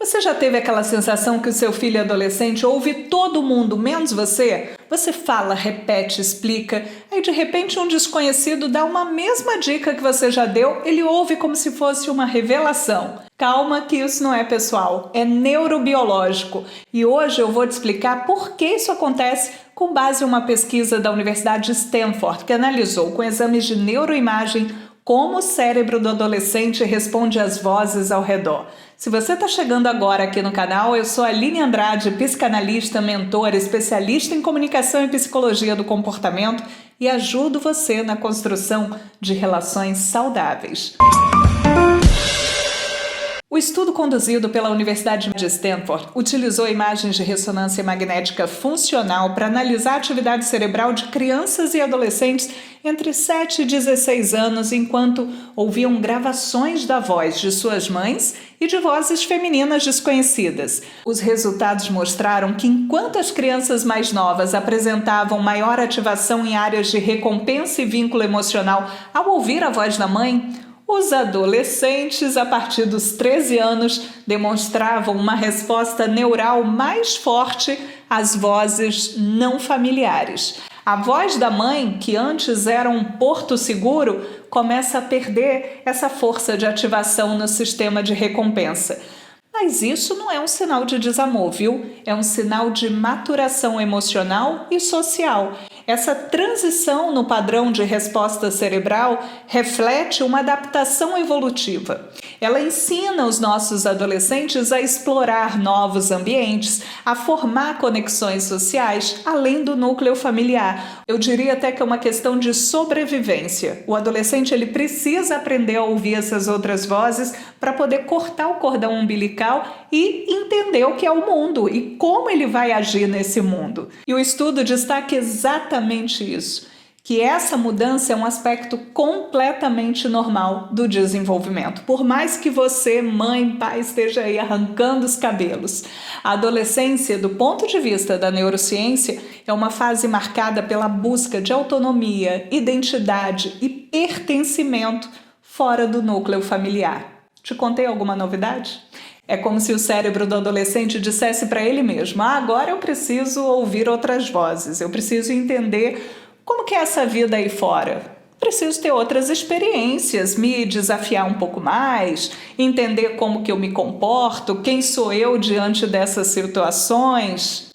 Você já teve aquela sensação que o seu filho adolescente ouve todo mundo, menos você? Você fala, repete, explica, aí de repente um desconhecido dá uma mesma dica que você já deu, ele ouve como se fosse uma revelação. Calma que isso não é pessoal, é neurobiológico. E hoje eu vou te explicar por que isso acontece com base em uma pesquisa da Universidade de Stanford, que analisou com exames de neuroimagem como o cérebro do adolescente responde às vozes ao redor. Se você está chegando agora aqui no canal, eu sou a Aline Andrade, psicanalista, mentora, especialista em comunicação e psicologia do comportamento e ajudo você na construção de relações saudáveis. O estudo conduzido pela Universidade de Stanford utilizou imagens de ressonância magnética funcional para analisar a atividade cerebral de crianças e adolescentes entre 7 e 16 anos, enquanto ouviam gravações da voz de suas mães e de vozes femininas desconhecidas. Os resultados mostraram que enquanto as crianças mais novas apresentavam maior ativação em áreas de recompensa e vínculo emocional ao ouvir a voz da mãe, os adolescentes, a partir dos 13 anos, demonstravam uma resposta neural mais forte às vozes não familiares. A voz da mãe, que antes era um porto seguro, começa a perder essa força de ativação no sistema de recompensa. Mas isso não é um sinal de desamor, viu? É um sinal de maturação emocional e social. Essa transição no padrão de resposta cerebral reflete uma adaptação evolutiva. Ela ensina os nossos adolescentes a explorar novos ambientes, a formar conexões sociais além do núcleo familiar. Eu diria até que é uma questão de sobrevivência. O adolescente ele precisa aprender a ouvir essas outras vozes para poder cortar o cordão umbilical e entender o que é o mundo e como ele vai agir nesse mundo. E o estudo destaca exatamente isso, que essa mudança é um aspecto completamente normal do desenvolvimento. Por mais que você, mãe, pai, esteja aí arrancando os cabelos. A adolescência, do ponto de vista da neurociência, é uma fase marcada pela busca de autonomia, identidade e pertencimento fora do núcleo familiar. Te contei alguma novidade? É como se o cérebro do adolescente dissesse para ele mesmo: agora eu preciso ouvir outras vozes, eu preciso entender como que é essa vida aí fora. Preciso ter outras experiências, me desafiar um pouco mais, entender como que eu me comporto, quem sou eu diante dessas situações.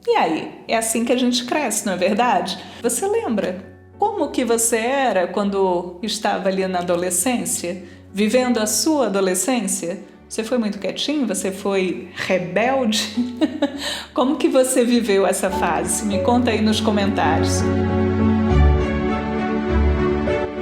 E aí, é assim que a gente cresce, não é verdade? Você lembra como que você era quando estava ali na adolescência, vivendo a sua adolescência? Você foi muito quietinho? Você foi rebelde? Como que você viveu essa fase? Me conta aí nos comentários.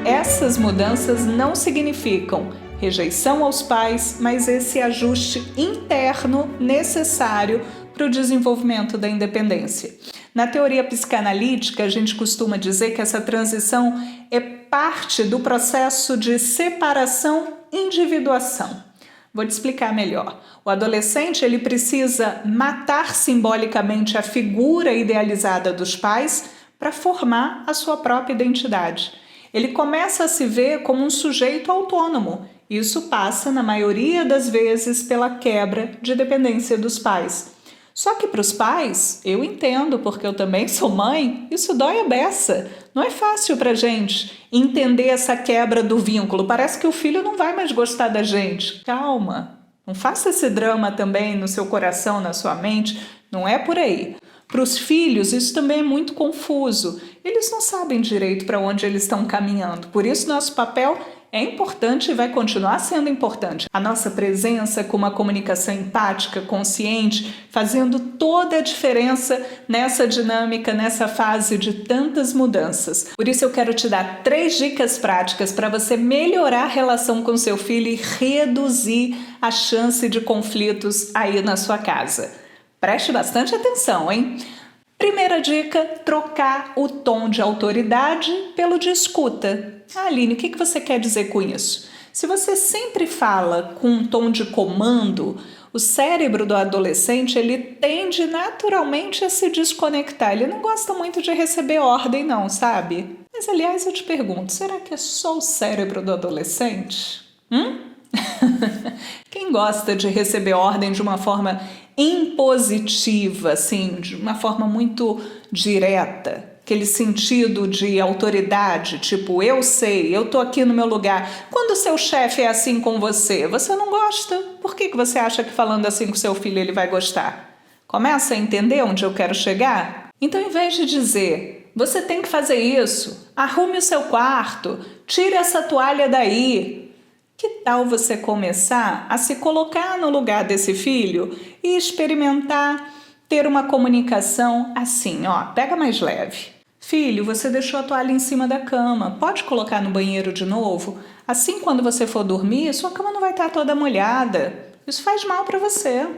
Essas mudanças não significam rejeição aos pais, mas esse ajuste interno necessário para o desenvolvimento da independência. Na teoria psicanalítica, a gente costuma dizer que essa transição é parte do processo de separação-individuação. Vou te explicar melhor. O adolescente ele precisa matar simbolicamente a figura idealizada dos pais para formar a sua própria identidade. Ele começa a se ver como um sujeito autônomo. Isso passa, na maioria das vezes, pela quebra de dependência dos pais. Só que para os pais, eu entendo, porque eu também sou mãe, isso dói a beça. Não é fácil para a gente entender essa quebra do vínculo. Parece que o filho não vai mais gostar da gente. Calma, não faça esse drama também no seu coração, na sua mente. Não é por aí. Para os filhos, isso também é muito confuso. Eles não sabem direito para onde eles estão caminhando. Por isso, nosso papel é importante e vai continuar sendo importante. A nossa presença com uma comunicação empática, consciente, fazendo toda a diferença nessa dinâmica, nessa fase de tantas mudanças. Por isso eu quero te dar 3 dicas práticas para você melhorar a relação com seu filho e reduzir a chance de conflitos aí na sua casa. Preste bastante atenção, hein? Primeira dica, trocar o tom de autoridade pelo de escuta. Aline, o que você quer dizer com isso? Se você sempre fala com um tom de comando, o cérebro do adolescente ele tende naturalmente a se desconectar. Ele não gosta muito de receber ordem não, sabe? Mas aliás eu te pergunto, será que é só o cérebro do adolescente? Quem gosta de receber ordem de uma forma impositiva, assim, de uma forma muito direta, aquele sentido de autoridade, tipo, eu sei, eu tô aqui no meu lugar. Quando o seu chefe é assim com você, você não gosta? Por que você acha que falando assim com seu filho ele vai gostar? Começa a entender onde eu quero chegar? Então, em vez de dizer, você tem que fazer isso, arrume o seu quarto, tire essa toalha daí, que tal você começar a se colocar no lugar desse filho e experimentar ter uma comunicação assim, ó, pega mais leve. Filho, você deixou a toalha em cima da cama, pode colocar no banheiro de novo? Assim, quando você for dormir, sua cama não vai estar toda molhada. Isso faz mal para você.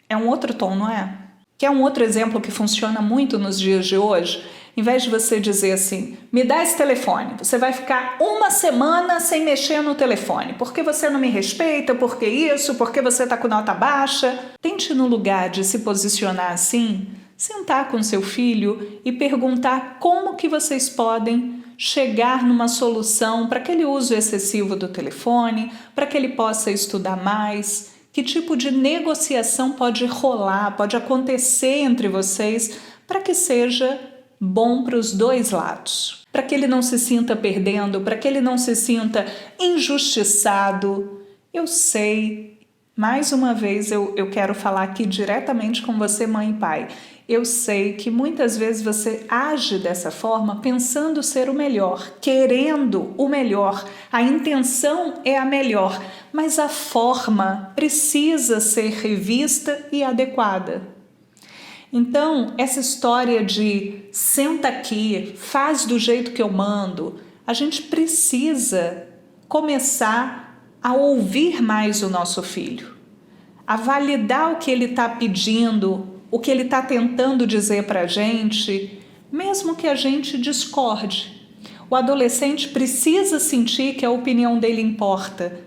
É um outro tom, não é? Quer um outro exemplo que funciona muito nos dias de hoje? Em vez de você dizer assim, me dá esse telefone, você vai ficar uma semana sem mexer no telefone, porque você não me respeita, porque isso, porque você está com nota baixa. Tente, no lugar de se posicionar assim, sentar com seu filho e perguntar como que vocês podem chegar numa solução para aquele uso excessivo do telefone, para que ele possa estudar mais. Que tipo de negociação pode rolar, pode acontecer entre vocês para que seja bom para os dois lados, para que ele não se sinta perdendo, para que ele não se sinta injustiçado. Eu sei, mais uma vez eu quero falar aqui diretamente com você, mãe e pai. Eu sei que muitas vezes você age dessa forma pensando ser o melhor, querendo o melhor, a intenção é a melhor, mas a forma precisa ser revista e adequada. Então, essa história de senta aqui, faz do jeito que eu mando, a gente precisa começar a ouvir mais o nosso filho, a validar o que ele está pedindo, o que ele está tentando dizer para a gente, mesmo que a gente discorde. O adolescente precisa sentir que a opinião dele importa.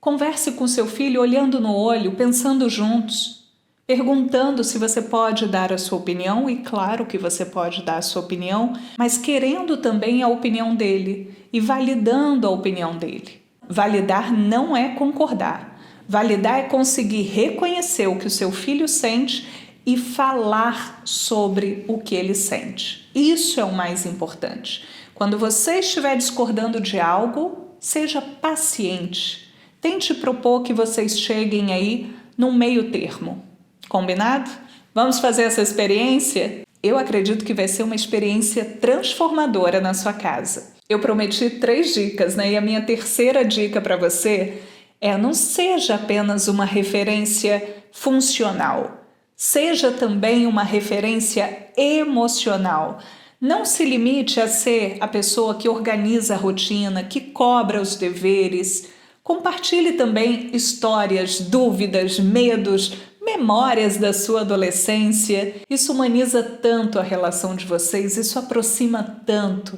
Converse com seu filho olhando no olho, pensando juntos. Perguntando se você pode dar a sua opinião, e claro que você pode dar a sua opinião, mas querendo também a opinião dele e validando a opinião dele. Validar não é concordar. Validar é conseguir reconhecer o que o seu filho sente e falar sobre o que ele sente. Isso é o mais importante. Quando você estiver discordando de algo, seja paciente. Tente propor que vocês cheguem aí num meio termo. Combinado? Vamos fazer essa experiência? Eu acredito que vai ser uma experiência transformadora na sua casa. Eu prometi 3 dicas, né? E a minha terceira dica para você é: não seja apenas uma referência funcional. Seja também uma referência emocional. Não se limite a ser a pessoa que organiza a rotina, que cobra os deveres. Compartilhe também histórias, dúvidas, medos, memórias da sua adolescência. Isso humaniza tanto a relação de vocês, isso aproxima tanto.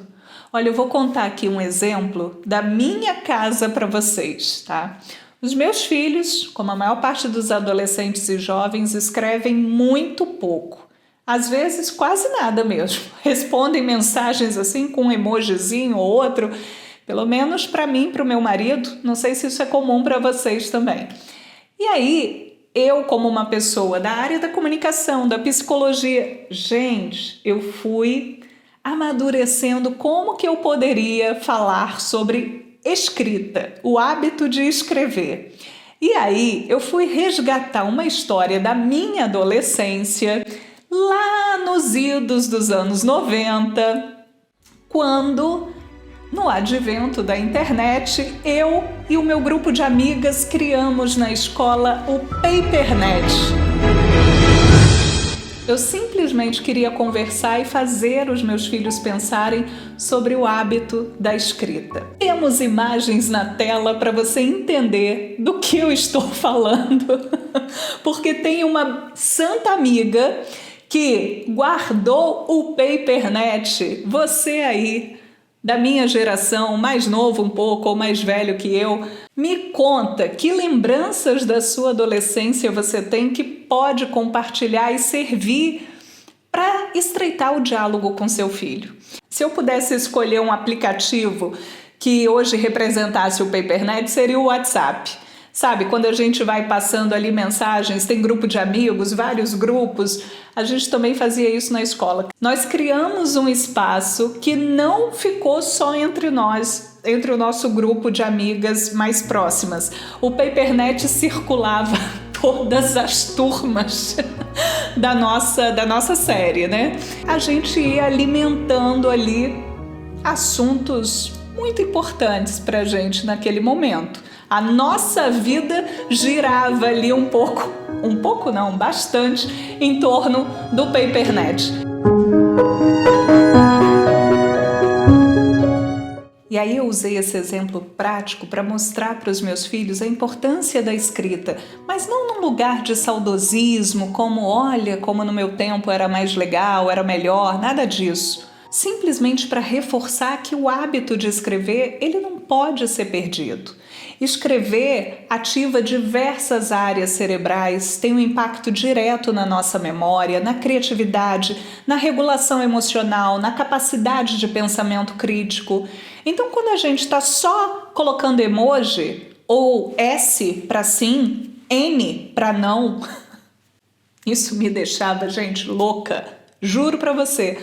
Olha, eu vou contar aqui um exemplo da minha casa para vocês, tá? Os meus filhos, como a maior parte dos adolescentes e jovens, escrevem muito pouco. Às vezes quase nada mesmo. Respondem mensagens assim com um emojizinho ou outro. Pelo menos para mim, para o meu marido. Não sei se isso é comum para vocês também. E aí, eu como uma pessoa da área da comunicação, da psicologia, gente, eu fui amadurecendo como que eu poderia falar sobre escrita, o hábito de escrever. E aí eu fui resgatar uma história da minha adolescência, lá nos idos dos anos 90, quando, no advento da internet, eu e o meu grupo de amigas criamos na escola o PaperNet. Eu simplesmente queria conversar e fazer os meus filhos pensarem sobre o hábito da escrita. Temos imagens na tela para você entender do que eu estou falando, porque tem uma santa amiga que guardou o PaperNet. Você aí, da minha geração, mais novo um pouco ou mais velho que eu, me conta que lembranças da sua adolescência você tem que pode compartilhar e servir para estreitar o diálogo com seu filho. Se eu pudesse escolher um aplicativo que hoje representasse o PaperNet seria o WhatsApp. Sabe, quando a gente vai passando ali mensagens, tem grupo de amigos, vários grupos, a gente também fazia isso na escola. Nós criamos um espaço que não ficou só entre nós, entre o nosso grupo de amigas mais próximas. O PaperNet circulava todas as turmas da nossa série, né? A gente ia alimentando ali assuntos muito importantes pra gente naquele momento. A nossa vida girava ali um pouco não, bastante, em torno do PaperNet. E aí eu usei esse exemplo prático para mostrar para os meus filhos a importância da escrita, mas não num lugar de saudosismo, como olha como no meu tempo era mais legal, era melhor, nada disso. Simplesmente para reforçar que o hábito de escrever, ele não pode ser perdido. Escrever ativa diversas áreas cerebrais, tem um impacto direto na nossa memória, na criatividade, na regulação emocional, na capacidade de pensamento crítico. Então, quando a gente está só colocando emoji, ou S para sim, N para não, isso me deixava, gente, louca, juro para você.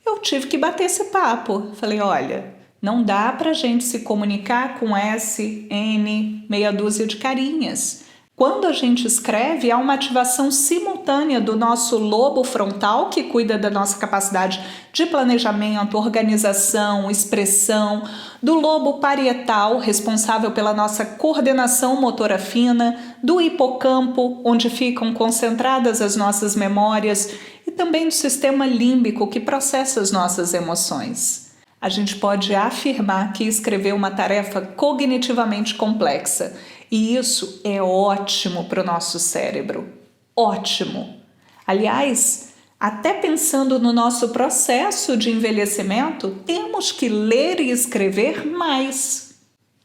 Eu tive que bater esse papo. Falei, olha, não dá pra gente se comunicar com S, N, meia dúzia de carinhas. Quando a gente escreve, há uma ativação simultânea do nosso lobo frontal, que cuida da nossa capacidade de planejamento, organização, expressão, do lobo parietal, responsável pela nossa coordenação motora fina, do hipocampo, onde ficam concentradas as nossas memórias, e também do sistema límbico, que processa as nossas emoções. A gente pode afirmar que escrever é uma tarefa cognitivamente complexa, e isso é ótimo para o nosso cérebro. Ótimo! Aliás, até pensando no nosso processo de envelhecimento, temos que ler e escrever mais.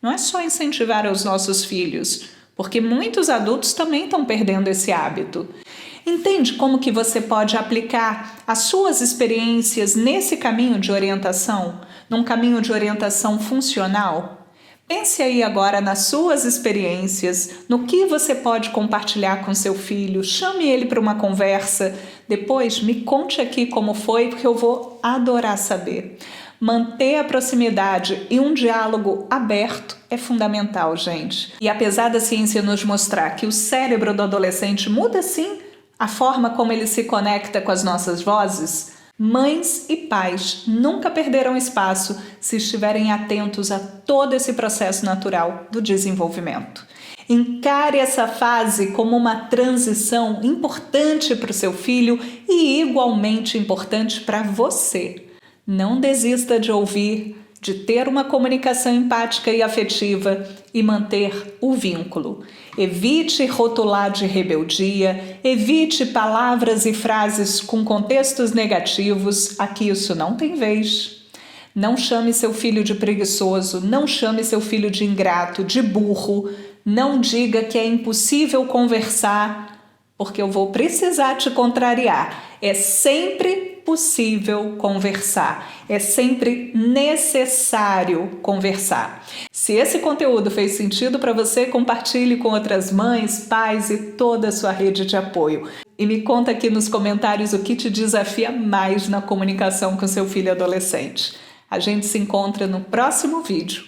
Não é só incentivar os nossos filhos, porque muitos adultos também estão perdendo esse hábito. Entende como que você pode aplicar as suas experiências nesse caminho de orientação, num caminho de orientação funcional? Pense aí agora nas suas experiências, no que você pode compartilhar com seu filho, chame ele para uma conversa, depois me conte aqui como foi, porque eu vou adorar saber. Manter a proximidade e um diálogo aberto é fundamental, gente. E apesar da ciência nos mostrar que o cérebro do adolescente muda sim a forma como ele se conecta com as nossas vozes, mães e pais nunca perderão espaço se estiverem atentos a todo esse processo natural do desenvolvimento. Encare essa fase como uma transição importante para o seu filho e igualmente importante para você. Não desista de ouvir, de ter uma comunicação empática e afetiva e manter o vínculo. Evite rotular de rebeldia, evite palavras e frases com contextos negativos, aqui isso não tem vez. Não chame seu filho de preguiçoso, não chame seu filho de ingrato, de burro, não diga que é impossível conversar, porque eu vou precisar te contrariar. É sempre possível conversar, é sempre necessário conversar. Se esse conteúdo fez sentido para você, compartilhe com outras mães, pais e toda a sua rede de apoio. E me conta aqui nos comentários o que te desafia mais na comunicação com seu filho adolescente. A gente se encontra no próximo vídeo.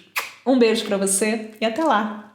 Um beijo para você e até lá!